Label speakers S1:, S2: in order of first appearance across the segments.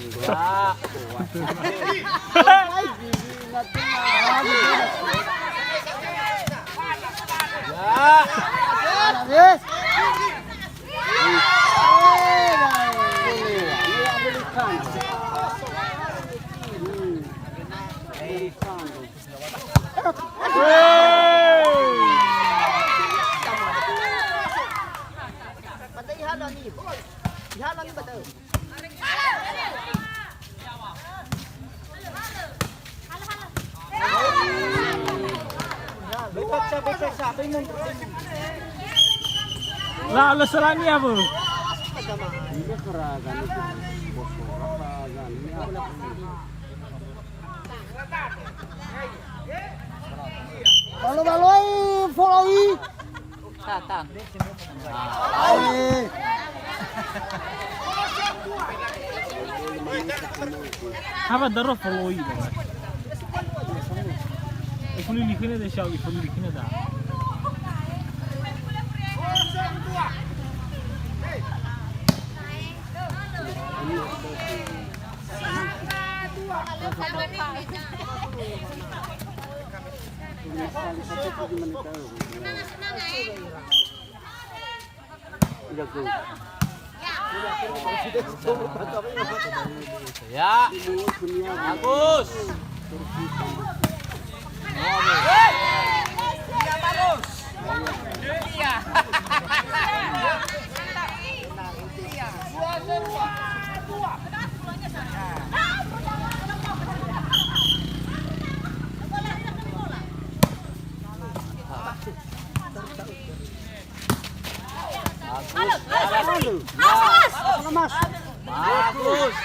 S1: Ya.
S2: Yes.
S3: Lah lo serani apa?
S2: Baloi followi.
S1: Tatang.
S3: Apa darah followi dah? Ifuli likine dah syau, ifuli likine dah.
S1: Ya. Bagus. Iya bagus. Iya. Bagus.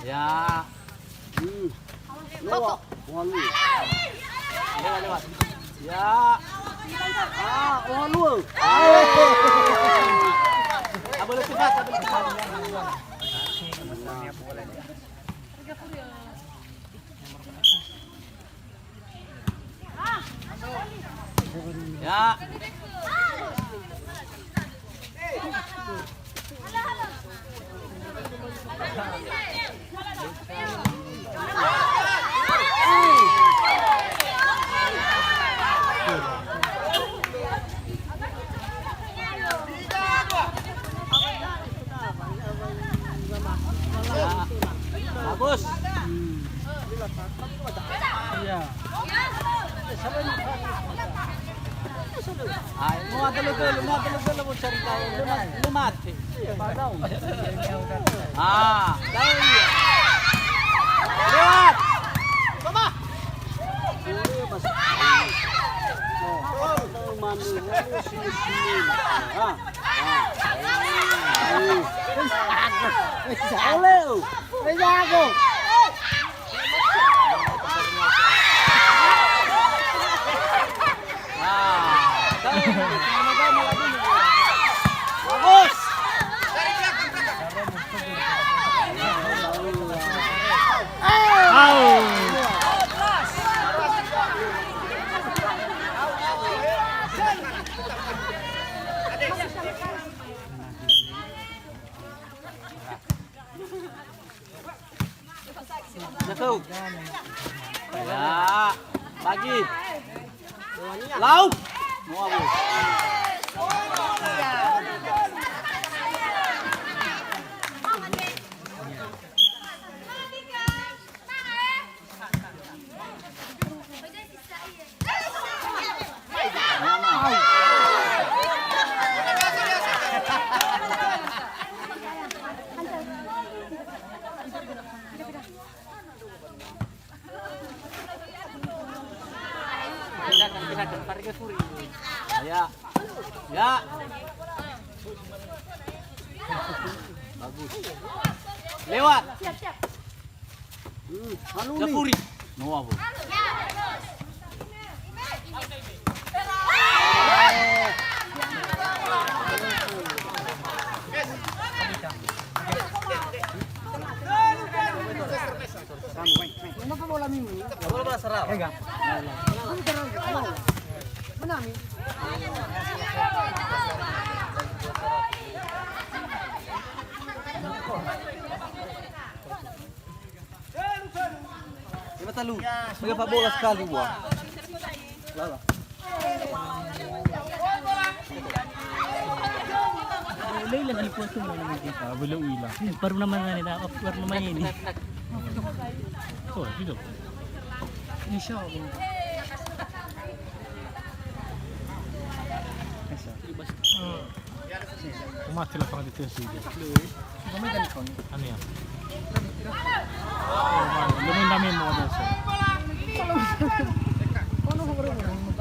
S1: Ya.
S2: Lewat.
S1: Lewat. Ya.
S2: Lu.
S1: Boleh cepat, boleh cepat. Ya. Bagus.
S3: Ya.
S1: Ay, mau dulu mau cari tahu. Lu mati. Ah, tahu ya. Lewat. Coba. Bagus. Jatuh. Ya, pagi. Lauk. Mau apa? Pindahkan, tarik ke Furi. Ya, ya. Bagus. Lewat.
S2: Siap.
S1: Ke Furi. Mau apa?
S2: Kenapa bola mimi?
S1: Bola serap.
S3: Enggak.
S2: Menami.
S1: talo. Nagpabola sekali buah. Lala.
S4: Ulay lang ipon ko naman dito.
S3: Belum hilang.
S4: Baru naman na nila, baru naman ini.
S3: Oh, hidup.
S4: Insyaallah.
S3: Mati lah pang dito sih.
S4: Kami kan kon.
S3: Ano yan? Lumay dami mo doon sa.
S2: Ano ko rin mo?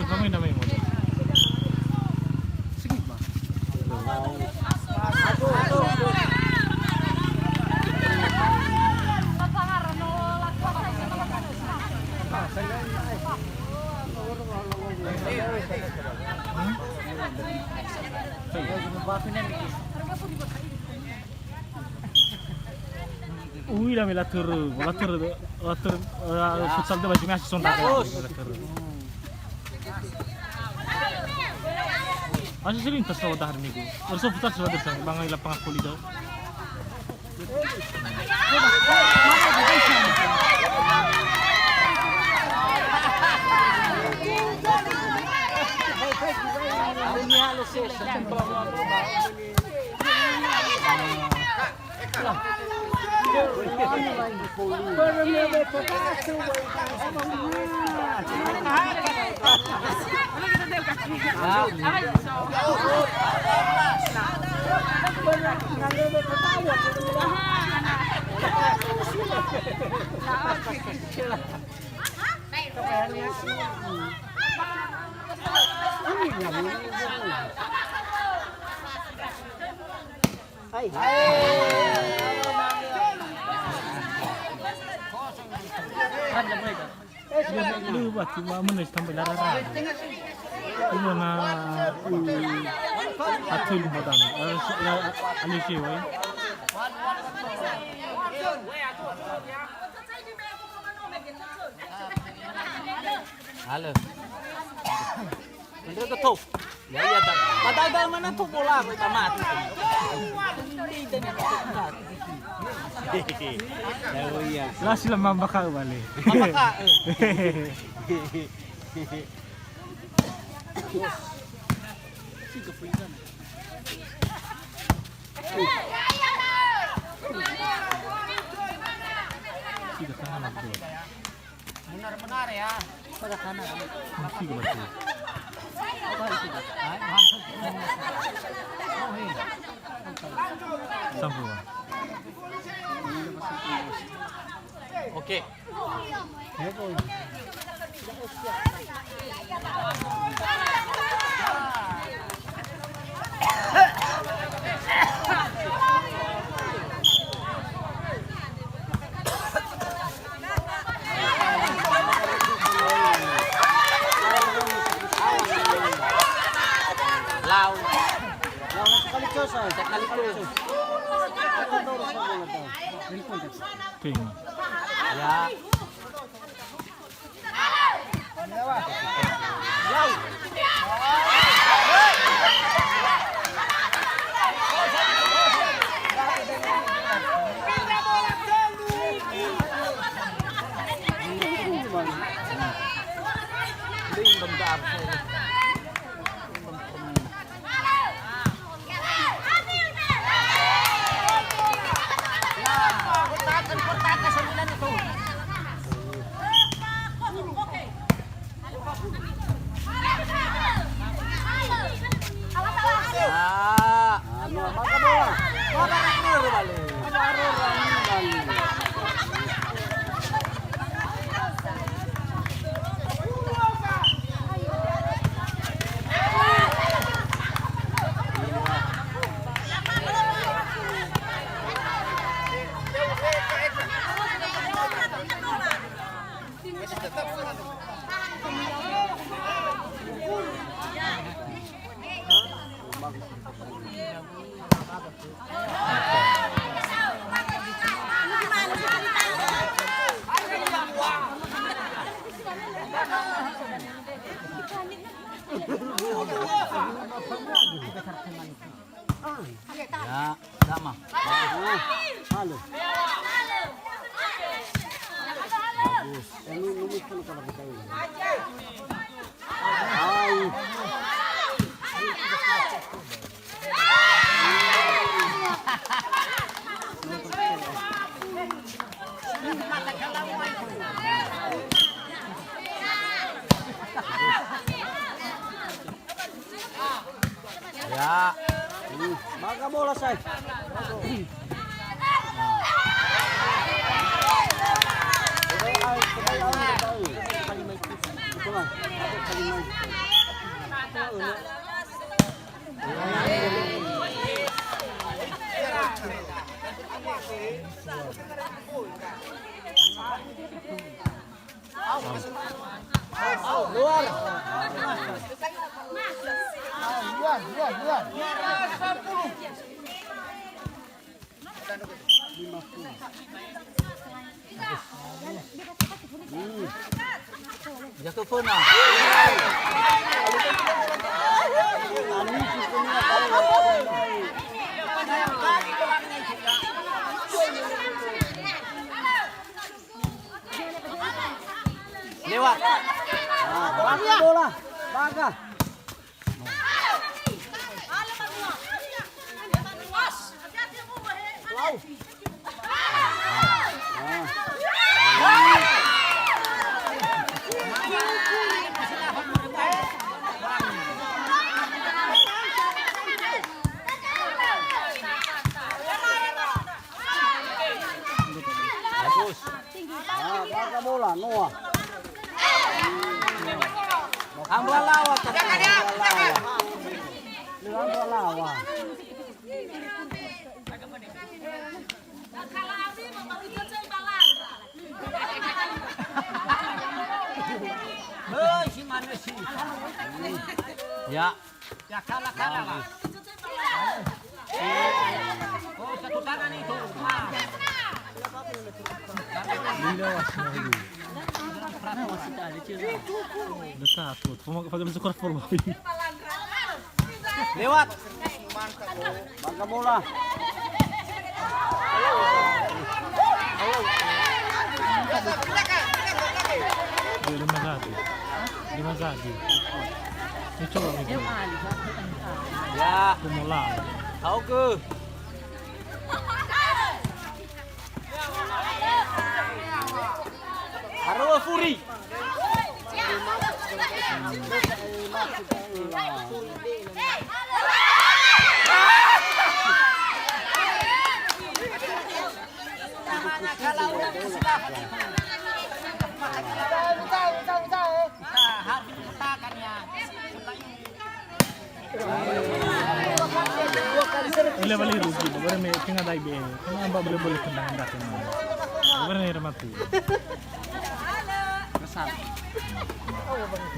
S3: Lumay dami mo doon.
S4: Sige ba?
S3: Uwi lah latur futsal tu baju masih sontak. Masih sering tas tahu dah hari ni. Terus futsal sudah bersama bangai lapangan poli dah.
S1: Ini halus sih.
S3: Lu buat cuma menulis sampai darah. Cuma na atul modal. Alisi wai.
S1: Halo. Andro to top. Ya iya tak. Padahal mana tuh bola kita mati. Hindi na mati. Oh iya.
S3: Lah sila mambaka balik.
S1: Mambaka.
S3: Sige kanan ako.
S1: Benar-benar ya.
S4: Pada kanan.
S3: Sige betul. Sampai.
S1: Oke. Lau.
S2: Lau na sekali cosa.
S1: Sekali tu.
S3: King.
S1: Ya. Lau. Ya, sama.
S2: Halo.
S1: Ya.
S2: Baga bola say. Luar.
S1: Jatuh pun ah. Lewat.
S2: Baga bola. Baga.
S1: Bagus.
S2: Baga bola Noah.
S1: Ambla lawat
S2: Lihat lawan.
S1: si mana sih? Ya. Ya kalah lah. Oh, satu tangan itu.
S3: Udah takut. Pakai masuk korfor boy.
S1: Lewat.
S2: Baga bola.
S3: Lima satu. Ini coba itu.
S1: Ya.
S3: Pemula.
S1: Tahu ke? Arwah Furi.
S3: Ila balik rugi, baru may tinggal dai be. Kung ang boleh tendangan datin mo. Baru may ramatu.
S4: Besar.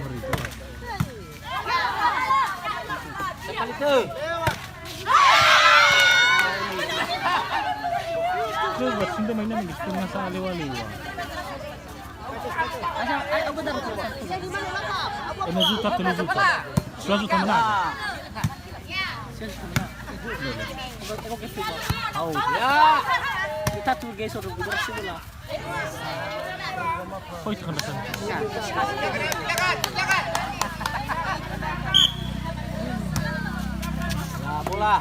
S3: Ngeri tu.
S1: Sekali ke?
S3: Coba sunda mainnya begitu masa liwa-liwa.
S4: Ay, benar.
S3: Ano juta tulo juta. Suatu temenan.
S1: Oh, ya.
S4: Kita tuh guys suruh bersih bola.
S3: Kau itu kan dasar.
S1: Ya, bola.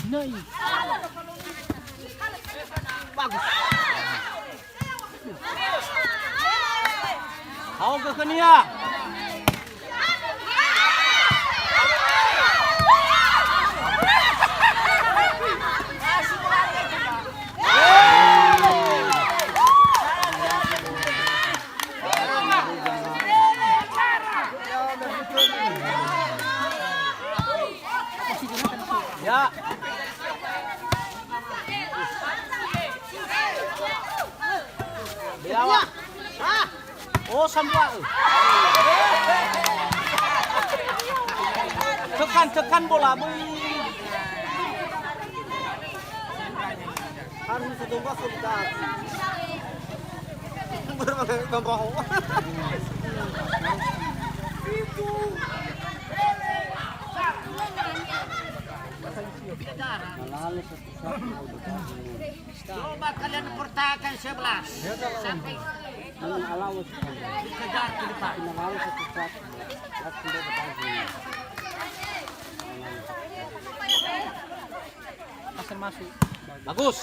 S4: Nai.
S1: Bagus. Kau ke Kenia. Ya. Biawak. Oh, sampai. Tekan bola,
S2: Harus sedomba sebentar. Bermain bambaho.
S5: Coba kalian portakan 11 sampai dikejar ke depan.
S4: Pasar masuk.
S1: Bagus.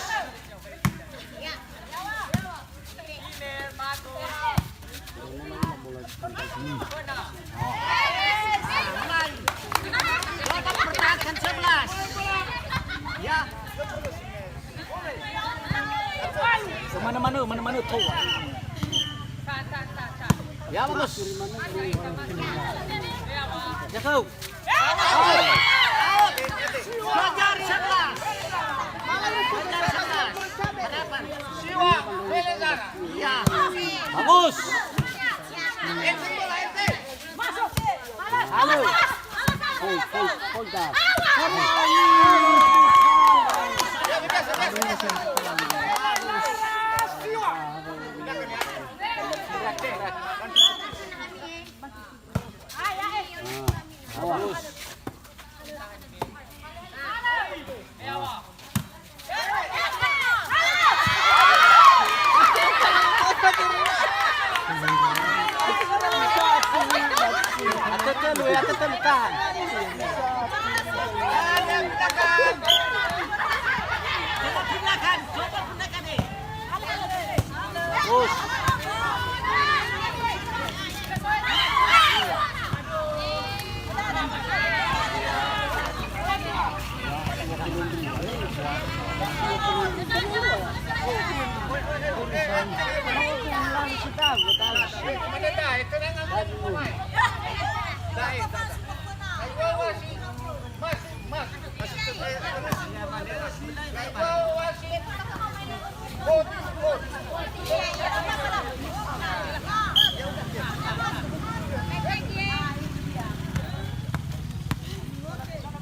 S5: Mulai. Coba portakan 11. Ya.
S1: Mana-mana tuh. Ya bagus. Ya kau.
S5: Kejar 11. Kejar 11. Hadapan. Siwa. Ya.
S1: Bagus. Halo. Bagus. Atau tahan.
S5: Coba pindahkan deh.
S1: Bagus.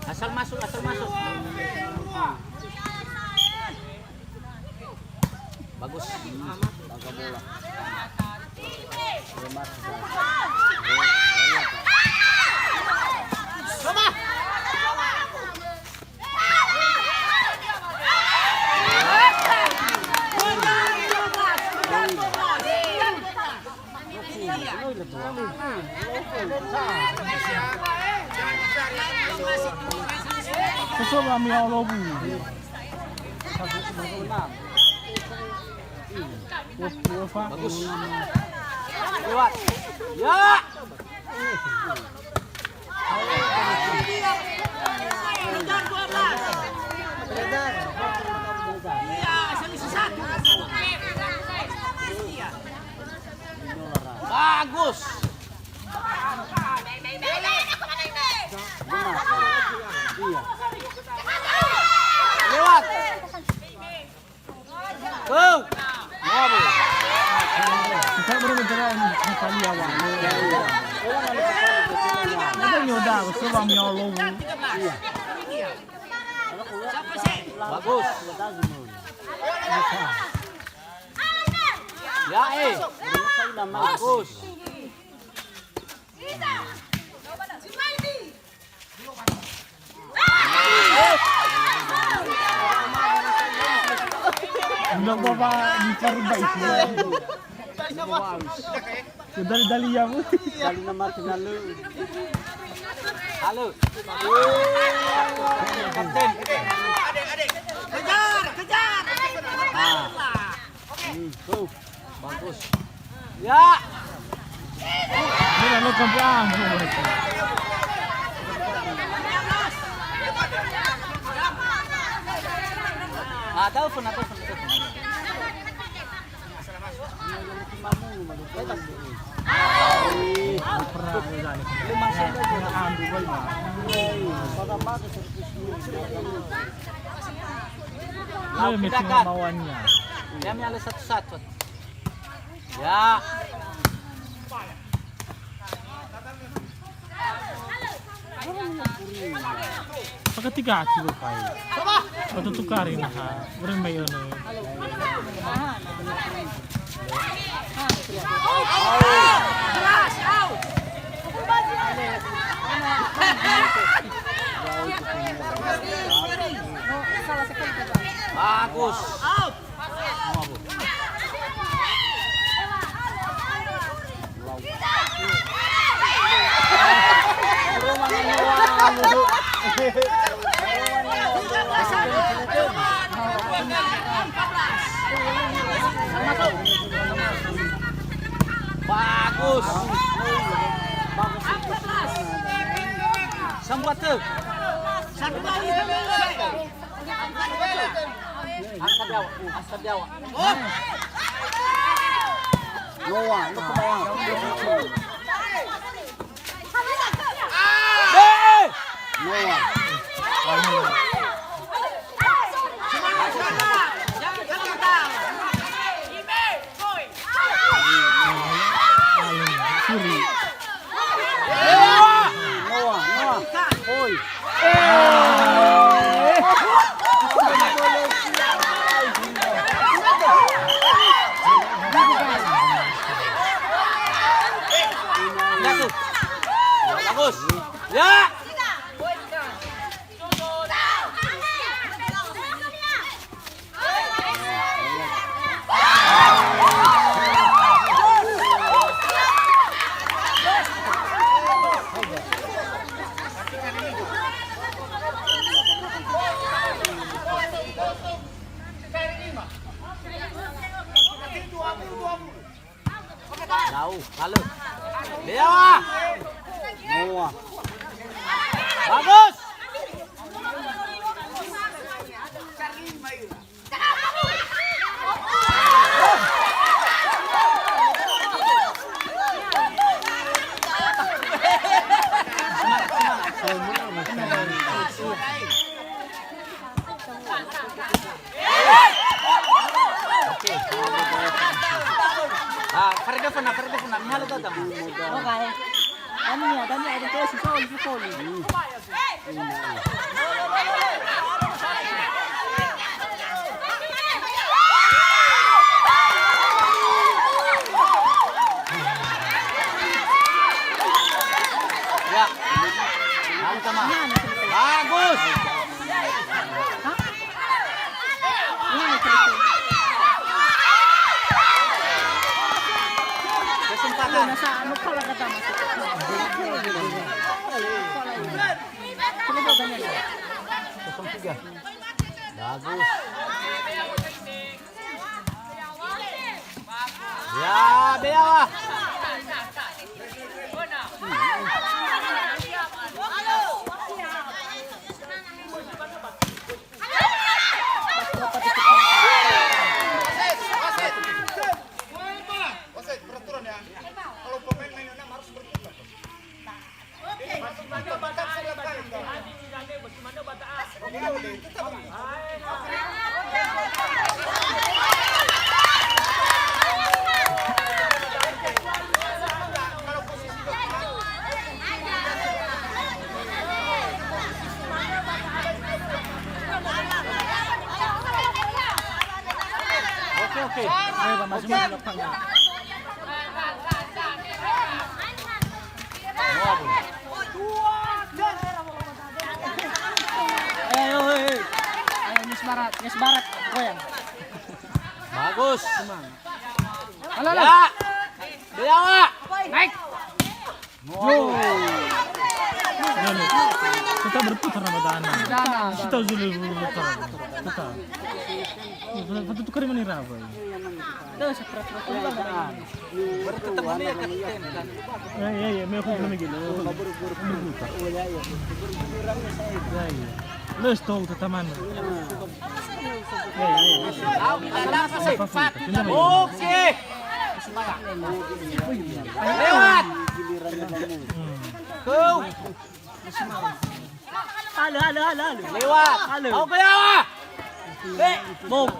S1: Asal masuk. Bagus.
S5: Coba.
S3: Sosok kami Allah bu.
S1: Bagus. Lewat. Ya.
S5: Kejar 12. Ya, selisih 1.
S1: Bagus. Lewat. Go. Bravo.
S3: Kita baru bicara ini kali awal. Ada nyoda, sosok kami Allah bu.
S5: 13. Siapa sih?
S1: Bagus. Ya bagus.
S3: Bilang bapa diperbaik. Dari ya bu.
S2: Dali nama kenalu.
S1: Halo. Kapten.
S5: Adik. Kejar.
S2: Tuh.
S1: Bagus. Ya.
S3: Ini lo kampiang.
S1: Telepon.
S3: Mauannya.
S1: Dia nyala satu-satu. Ya.
S3: Pagkatiga ati ko kayo. Patutukarin na ha. Walang may ano.
S5: Salah sekali.
S1: Bagus.
S5: Out.
S1: Bagus. Sambuat tuh.
S5: Satu lagi.
S1: Angkat jawab. Angkat jawab.
S2: Noah, lu kebayang. Noah.
S3: Suri.
S2: Noah. Oi.
S1: Ya tuh. Bagus. Ya. Jauh, lalu. Dewa.
S2: Noah.
S1: Bagus. Karga puna, nyalo to tama.
S4: Okay. Ano niya? Dami ada to si Soli.
S1: Ya. Lalu tama. Bagus. Kesempatan.
S4: Nasa ano pala kata masuk. Coba ganyan.
S1: 03. Bagus. Ya, Dewa. Oke.
S3: Ayo, masuk ke lapangan.
S4: Ayo, Miss Barat, goyang.
S1: Bagus.
S4: Halo.
S1: Ya. Dewa.
S4: Naik.
S3: Kita berputar Ramadan.
S4: Dana.
S3: Kita zulu berputar. Kita. Satu tukar mana raba?
S4: Tuh, seperti
S1: Bertemu dia kapten kan.
S3: Ya, may ako na migil. Berputar. Ya. Let's talk to taman. Ya.
S1: Alam kasi. Oke. Lewat. Go.
S4: Halo.
S1: Lewat. Oke ya. Boom.